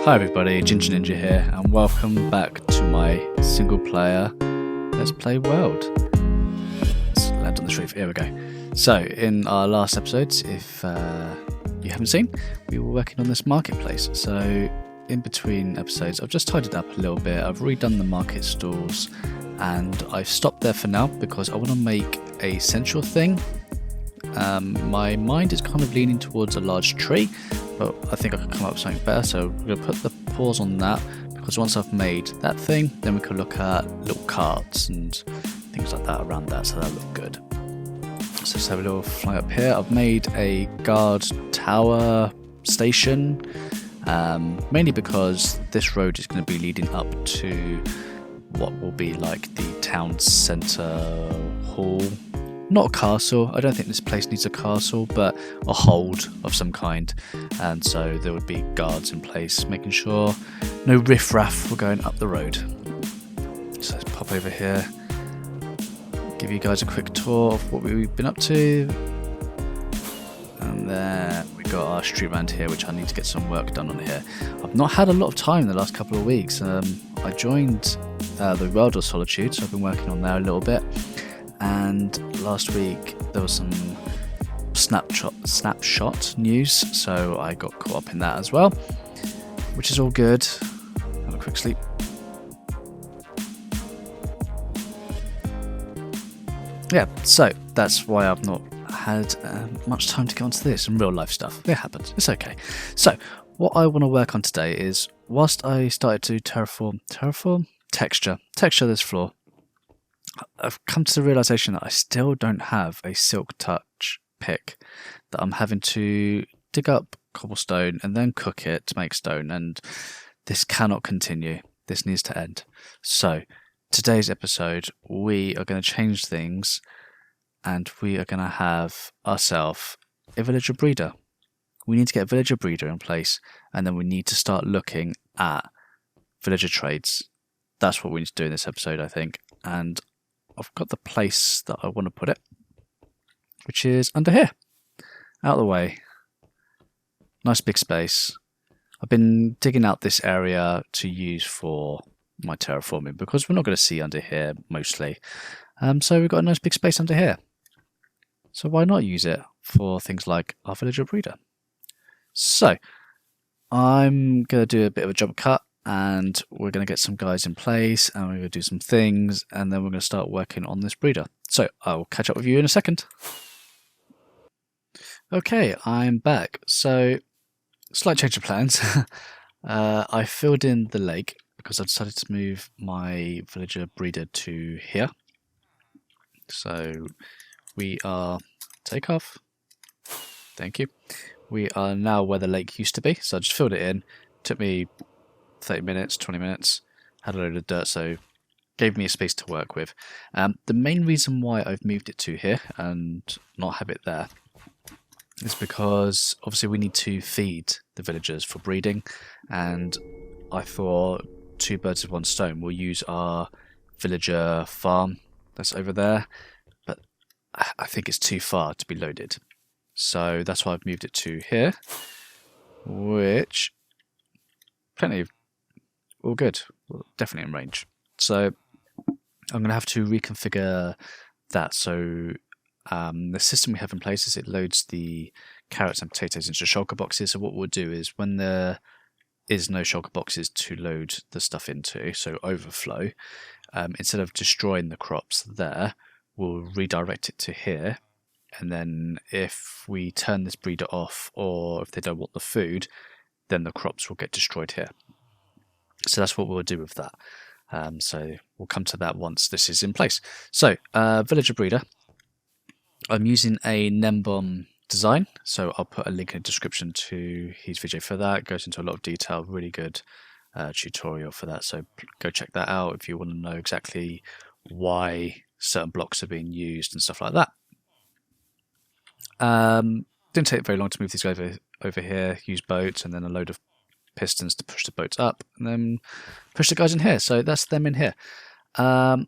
Hi everybody, Ginger Ninja here, and welcome back to my single player Let's Play World. Let's land on the street. Here we go. So, in our last episodes, if you haven't seen, we were working on this marketplace. So, in between episodes, I've just tidied up a little bit. I've redone the market stalls, and I've stopped there for now because I want to make a central thing. My mind is kind of leaning towards a large tree, but I think I can come up with something better, so we're going to put the pause on that, because once I've made that thing, then we can look at little carts and things like that around that, so that'll look good. So let's have a little fly up here. I've made a guard tower station, mainly because this road is going to be leading up to what will be like the town centre hall. Not a castle, I don't think this place needs a castle, but a hold of some kind. And so there would be guards in place, making sure no riffraff were going up the road. So let's pop over here, give you guys a quick tour of what we've been up to. And then we got our street around here, which I need to get some work done on here. I've not had a lot of time in the last couple of weeks. I joined the World of Solitude, so I've been working on there a little bit. And last week there was some snapshot news, so I got caught up in that as well, which is all good. Have a quick sleep. Yeah, so that's why I've not had much time to get onto this and real life stuff. It happens, it's okay. So what I want to work on today is, whilst I started to terraform texture this floor, I've come to the realization that I still don't have a silk touch pick, that I'm having to dig up cobblestone and then cook it to make stone, and this cannot continue. This needs to end. So today's episode, we are going to change things, and we are going to have ourselves a villager breeder. We need to get a villager breeder in place, and then we need to start looking at villager trades. That's what we need to do in this episode, I think. And I've got the place that I want to put it, which is under here, out of the way. Nice big space. I've been digging out this area to use for my terraforming, because we're not going to see under here mostly. So we've got a nice big space under here. So why not use it for things like our villager breeder? So I'm going to do a bit of a jump cut, and we're going to get some guys in place, and we're going to do some things, and then we're going to start working on this breeder. So I'll catch up with you in a second. Okay, I'm back. So, slight change of plans. I filled in the lake because I decided to move my villager breeder to here. So we are, take off. Thank you. We are now where the lake used to be. So I just filled it in. Took me 30 minutes, 20 minutes, had a load of dirt, so gave me a space to work with. The main reason why I've moved it to here and not have it there is because obviously we need to feed the villagers for breeding, and I thought two birds with one stone. We'll use our villager farm that's over there, but I think it's too far to be loaded. So that's why I've moved it to here, which plenty of all good, definitely in range. So I'm going to have to reconfigure that. So the system we have in place is it loads the carrots and potatoes into shulker boxes. So what we'll do is, when there is no shulker boxes to load the stuff into, so overflow, instead of destroying the crops there, we'll redirect it to here. And then if we turn this breeder off, or if they don't want the food, then the crops will get destroyed here. So that's what we'll do with that. So we'll come to that once this is in place. So villager breeder, I'm using a Nembom design, so I'll put a link in the description to his video for that. It goes into a lot of detail, really good tutorial for that, so go check that out if you want to know exactly why certain blocks are being used and stuff like that. Didn't take very long to move these guys over here, use boats and then a load of pistons to push the boats up, and then push the guys in here. So that's them in here. I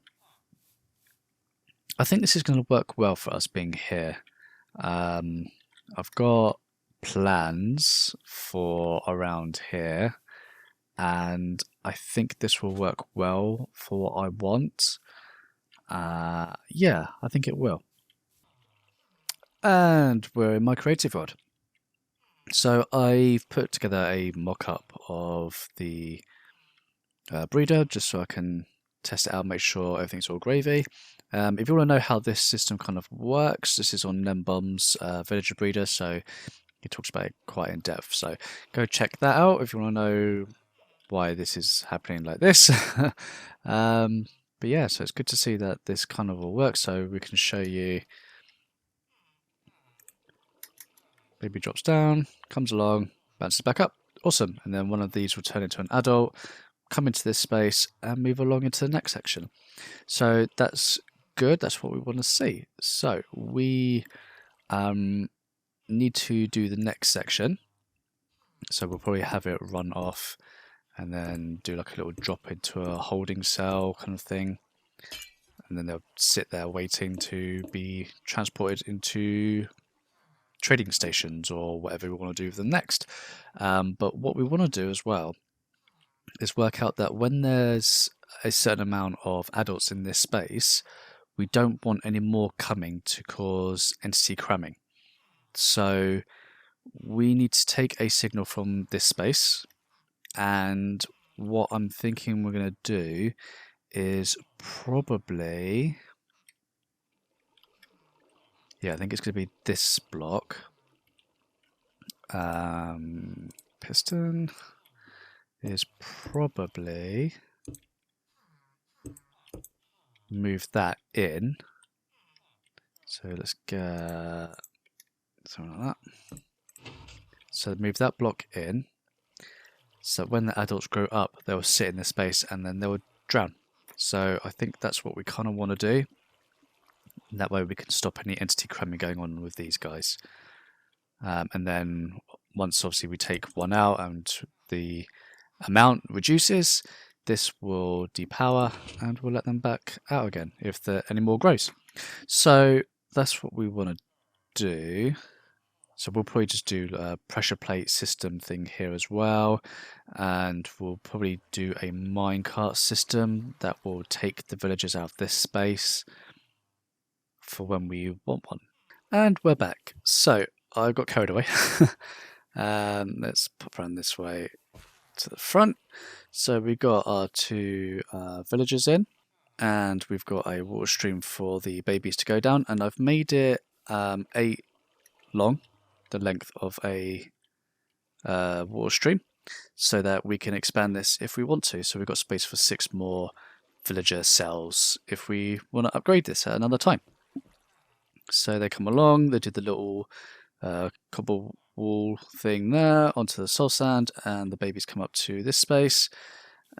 think this is going to work well for us being here. I've got plans for around here, and I think this will work well for what I want. Yeah, I think it will. And we're in my creative world. So I've put together a mock-up of the breeder just so I can test it out, make sure everything's all gravy. If you want to know how this system kind of works, this is on Nembom's villager breeder, so he talks about it quite in depth. So go check that out if you want to know why this is happening like this. But yeah, so it's good to see that this kind of all works. So we can show you. Baby drops down, comes along, bounces back up. Awesome. And then one of these will turn into an adult, come into this space, and move along into the next section. So that's good. That's what we want to see. So we need to do the next section. So we'll probably have it run off and then do like a little drop into a holding cell kind of thing. And then they'll sit there waiting to be transported into trading stations or whatever we want to do with them next. But what we want to do as well is work out that when there's a certain amount of adults in this space, we don't want any more coming to cause entity cramming. So we need to take a signal from this space, and what I'm thinking we're going to do is probably, yeah, I think it's going to be this block. Piston is probably move that in. So let's get something like that. So move that block in. So when the adults grow up, they will sit in this space and then they will drown. So I think that's what we kind of want to do. And that way we can stop any entity cramming going on with these guys. And then once obviously we take one out and the amount reduces, this will depower and we'll let them back out again if there any more grows. So that's what we want to do. So we'll probably just do a pressure plate system thing here as well, and we'll probably do a minecart system that will take the villagers out of this space for when we want one. And we're back. So I got carried away. Let's pop around this way to the front. So we've got our two villagers in, and we've got a water stream for the babies to go down, and I've made it 8 long, the length of a water stream, so that we can expand this if we want to. So we've got space for 6 more villager cells if we want to upgrade this at another time. So they come along, they do the little cobble wall thing there onto the soul sand, and the babies come up to this space.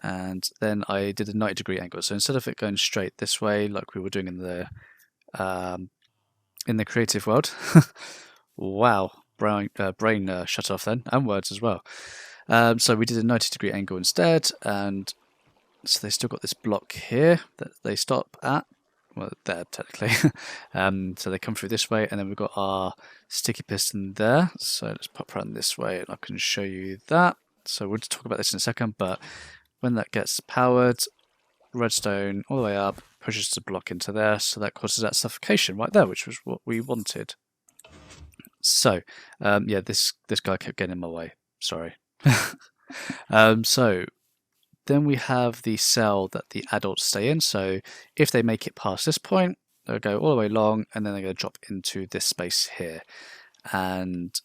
And then I did a 90-degree angle. So instead of it going straight this way like we were doing in the creative world, wow, brain shut off then, and words as well. So we did a 90-degree angle instead, and so they still got this block here that they stop at. Well, there technically. So they come through this way, and then we've got our sticky piston there. So let's pop around this way, and I can show you that. So we'll talk about this in a second, but when that gets powered, redstone all the way up, pushes the block into there, so that causes that suffocation right there, which was what we wanted. So, yeah, this guy kept getting in my way. Sorry. So then we have the cell that the adults stay in. So if they make it past this point, they'll go all the way along, and then they're going to drop into this space here. And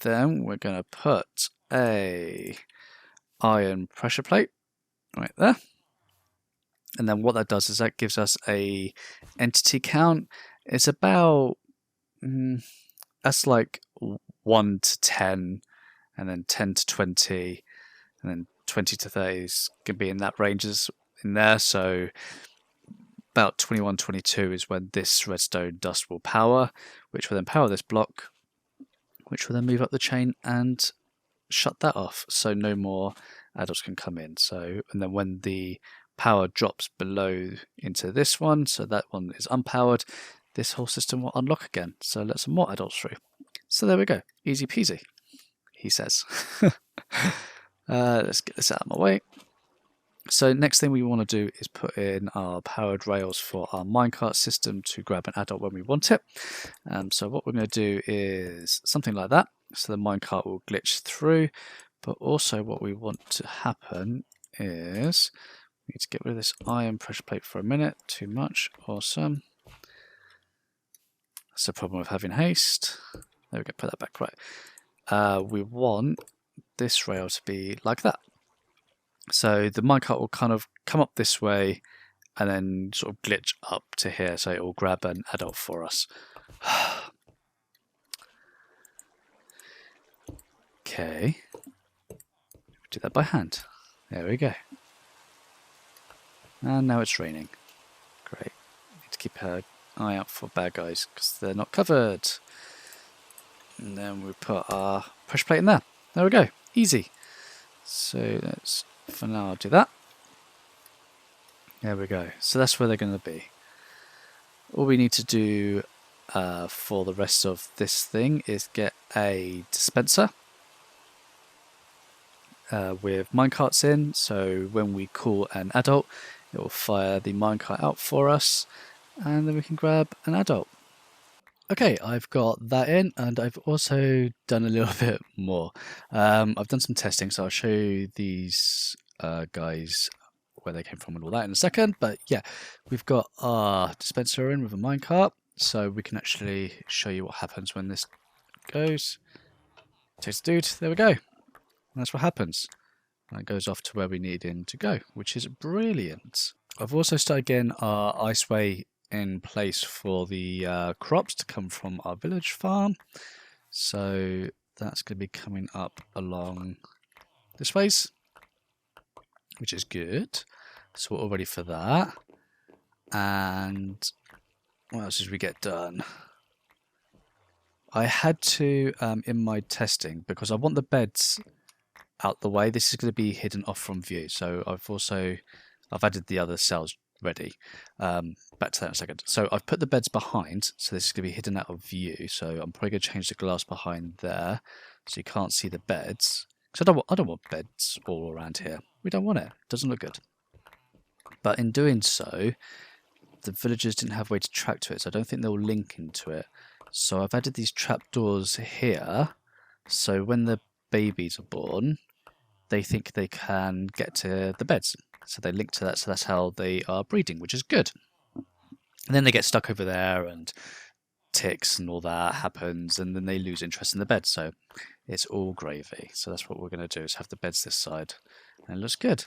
then we're going to put a iron pressure plate right there. And then what that does is that gives us a entity count. It's about that's like 1 to 10, and then 10 to 20, and then 20 to 30 can be in that ranges in there. So about 21, 22 is when this redstone dust will power, which will then power this block, which will then move up the chain and shut that off, so no more adults can come in. So, and then when the power drops below into this one, so that one is unpowered, this whole system will unlock again. So let some more adults through. So there we go, easy peasy, he says. Let's get this out of my way. So next thing we want to do is put in our powered rails for our minecart system to grab an adult when we want it. So what we're going to do is something like that. So the minecart will glitch through, but also what we want to happen is we need to get rid of this iron pressure plate for a minute. Too much. Awesome. That's the problem with having haste. There we go, put that back right. We want this rail to be like that. So the minecart will kind of come up this way and then sort of glitch up to here, so it will grab an adult for us. Okay. Do that by hand. There we go. And now it's raining. Great. Need to keep an eye out for bad guys because they're not covered. And then we put our pressure plate in there. There we go. Easy. So let's, for now, I'll do that. There we go. So that's where they're going to be. All we need to do for the rest of this thing is get a dispenser with minecarts in. So when we call an adult, it will fire the minecart out for us, and then we can grab an adult. Okay, I've got that in, and I've also done a little bit more. I've done some testing, so I'll show you these guys, where they came from and all that in a second. But yeah, we've got our dispenser in with a minecart, so we can actually show you what happens when this goes. Takes a dude, there we go. And that's what happens. And it goes off to where we need him to go, which is brilliant. I've also started getting our iceway in place for the crops to come from our village farm. So that's going to be coming up along this ways, which is good. So we're all ready for that. And what else did we get done? I had to, in my testing, because I want the beds out the way, this is going to be hidden off from view. So I've added the other cells ready. Back to that in a second. So I've put the beds behind, so this is going to be hidden out of view. So I'm probably going to change the glass behind there, so you can't see the beds. Because I don't want beds all around here. We don't want it. It doesn't look good. But in doing so, the villagers didn't have a way to track to it, so I don't think they'll link into it. So I've added these trapdoors here, so when the babies are born, they think they can get to the beds. So they link to that, so that's how they are breeding, which is good. And then they get stuck over there, and ticks and all that happens, and then they lose interest in the bed. So it's all gravy. So that's what we're going to do, is have the beds this side. And it looks good.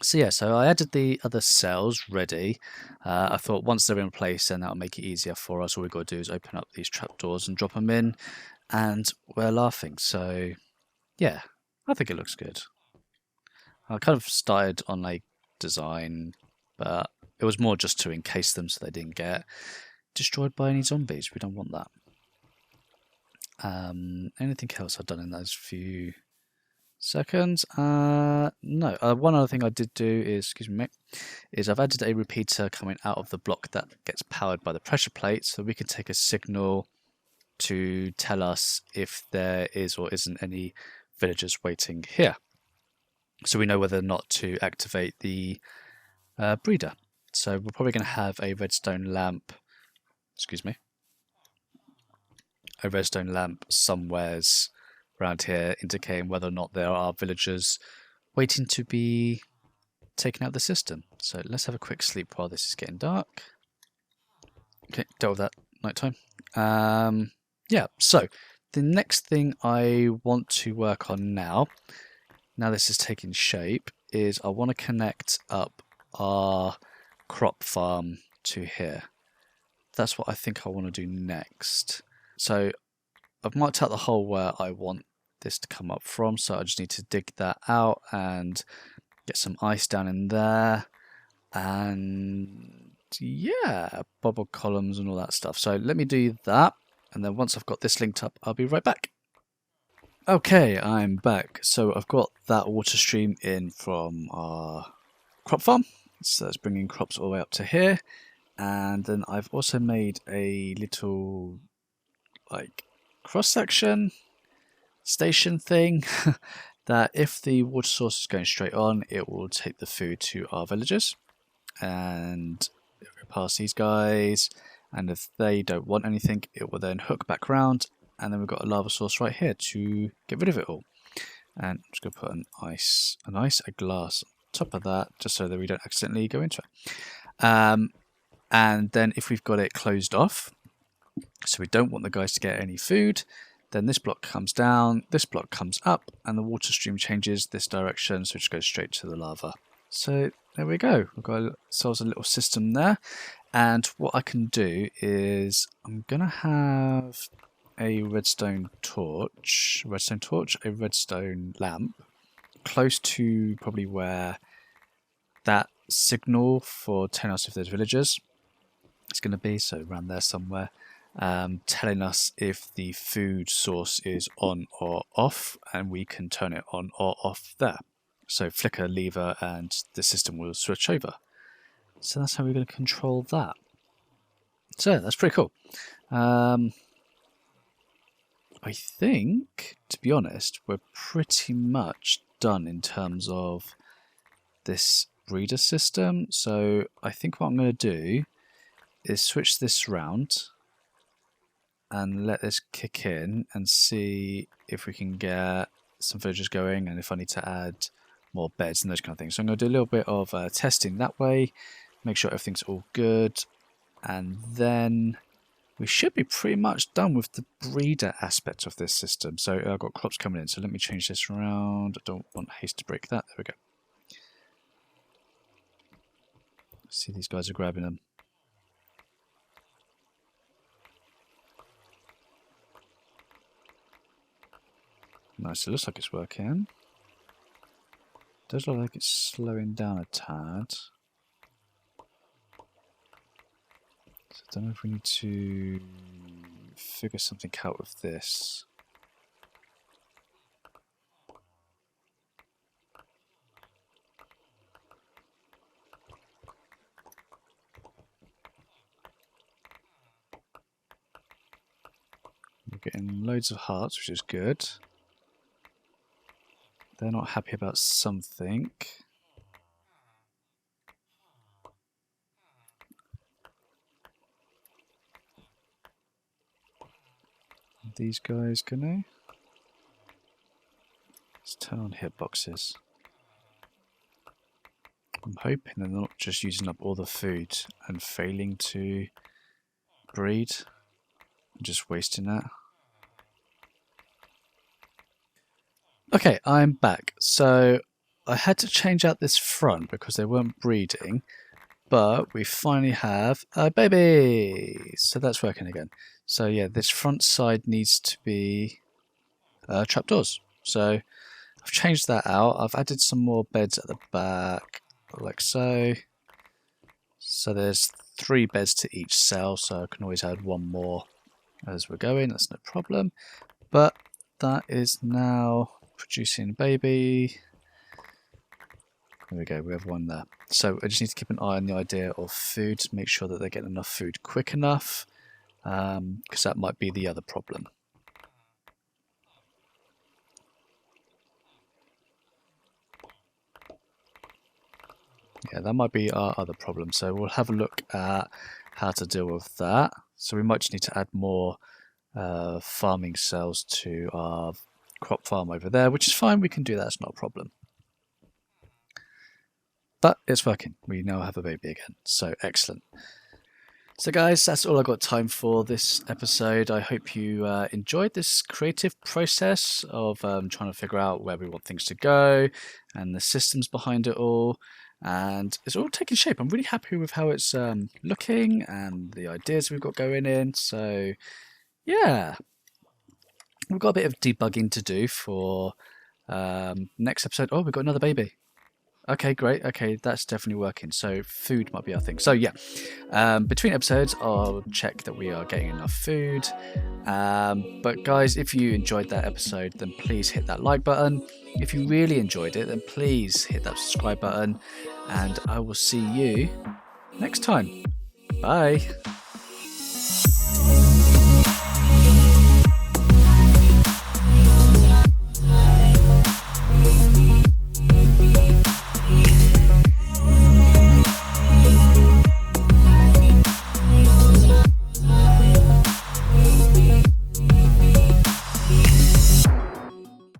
So yeah, so I added the other cells ready. I thought once they're in place, then that'll make it easier for us. All we've got to do is open up these trapdoors and drop them in, and we're laughing. So yeah, I think it looks good. I kind of started on like design, but it was more just to encase them so they didn't get destroyed by any zombies. We don't want that. Anything else I've done in those few seconds? No. One other thing I did do is, excuse me, is I've added a repeater coming out of the block that gets powered by the pressure plate, so we can take a signal to tell us if there is or isn't any villagers waiting here. So we know whether or not to activate the breeder. So we're probably going to have a redstone lamp, a redstone lamp somewheres around here indicating whether or not there are villagers waiting to be taken out of the system. So let's have a quick sleep while this is getting dark. Okay, dealt with that nighttime. Yeah, so the next thing I want to work on now this is taking shape, is I want to connect up our crop farm to here. That's what I think I want to do next. So I've marked out the hole where I want this to come up from, so I just need to dig that out and get some ice down in there, and yeah, bubble columns and all that stuff. So let me do that, and then once I've got this linked up, I'll be right back. Okay, I'm back. So I've got that water stream in from our crop farm, so that's bringing crops all the way up to here. And then I've also made a little like cross-section station thing that if the water source is going straight on, it will take the food to our villagers, and it will go past these guys, and if they don't want anything, it will then hook back around, and then we've got a lava source right here to get rid of it all. And I'm just going to put a glass on top of that, just so that we don't accidentally go into it. And then if we've got it closed off, so we don't want the guys to get any food, then this block comes down, this block comes up, and the water stream changes this direction, so it just goes straight to the lava. So there we go, we've got ourselves a little system there. And what I can do is I'm going to have a redstone torch, a redstone lamp, close to probably where that signal for telling us if there's villagers is going to be, so around there somewhere, telling us if the food source is on or off, and we can turn it on or off there. So flick a lever and the system will switch over. So that's how we're going to control that. So that's pretty cool. I think, to be honest, we're pretty much done in terms of this breeder system. So I think what I'm going to do is switch this round and let this kick in and see if we can get some villagers going, and if I need to add more beds and those kind of things. So I'm going to do a little bit of testing that way, make sure everything's all good, and then we should be pretty much done with the breeder aspect of this system. So I've got crops coming in, so let me change this around. I don't want haste to break that. There we go. See, these guys are grabbing them. Nice, it looks like it's working. Does look like it's slowing down a tad. So I don't know if we need to figure something out with this. We're getting loads of hearts, which is good. They're not happy about something. Are these guys gonna? Let's turn on hitboxes. I'm hoping they're not just using up all the food and failing to breed, just wasting that. Okay, I'm back. So I had to change out this front because they weren't breeding, but we finally have a baby. So that's working again. So yeah, this front side needs to be trapdoors. So I've changed that out. I've added some more beds at the back, like so. So there's 3 beds to each cell, so I can always add one more as we're going. That's no problem. But that is now producing baby. There we go, we have one there. So I just need to keep an eye on the idea of food, make sure that they're getting enough food quick enough, because that might be the other problem. Yeah, that might be our other problem. So we'll have a look at how to deal with that. So we might just need to add more farming cells to our crop farm over there, which is fine. We can do that. It's not a problem. But it's working. We now have a baby again. So excellent. So guys, that's all I've got time for this episode. I hope you enjoyed this creative process of trying to figure out where we want things to go and the systems behind it all. And it's all taking shape. I'm really happy with how it's looking and the ideas we've got going in. So yeah, we've got a bit of debugging to do for next episode. Oh, we've got another baby. Okay, great. Okay, that's definitely working. So food might be our thing. So yeah, between episodes, I'll check that we are getting enough food. But guys, if you enjoyed that episode, then please hit that like button. If you really enjoyed it, then please hit that subscribe button. And I will see you next time. Bye.